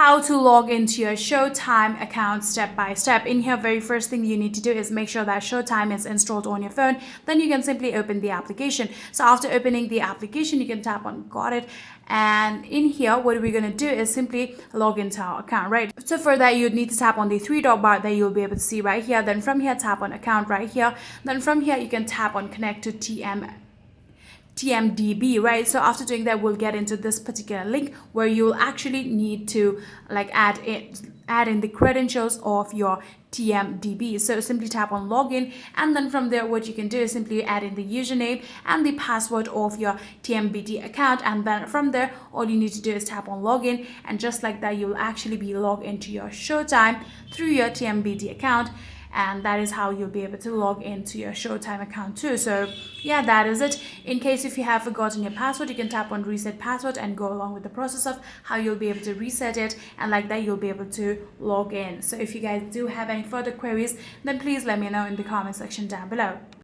how to log into your Showtime account step by step. In here, very first thing you need to do is make sure that Showtime is installed on your phone. Then you can simply open the application. So after opening the application, you can tap on got it. And in here, what we're going to do is simply log into our account, right? So for that, you'd need to tap on the three dot bar that you'll be able to see right here. Then from here, tap on account right here. Then from here, you can tap on connect to TMDB, right? So after doing that, we'll get into this particular link where you'll actually need to like add in the credentials of your TMDB. So simply tap on login, and then from there what you can do is simply add in the username and the password of your TMBD account, and then from there all you need to do is tap on login, and just like that you'll actually be logged into your Showtime through your TMBD account. And that is how you'll be able to log into your Showtime account too. So yeah, that is it. In case if you have forgotten your password, you can tap on reset password and go along with the process of how you'll be able to reset it, and like that you'll be able to log in. So if you guys do have any further queries, then please let me know in the comment section down below.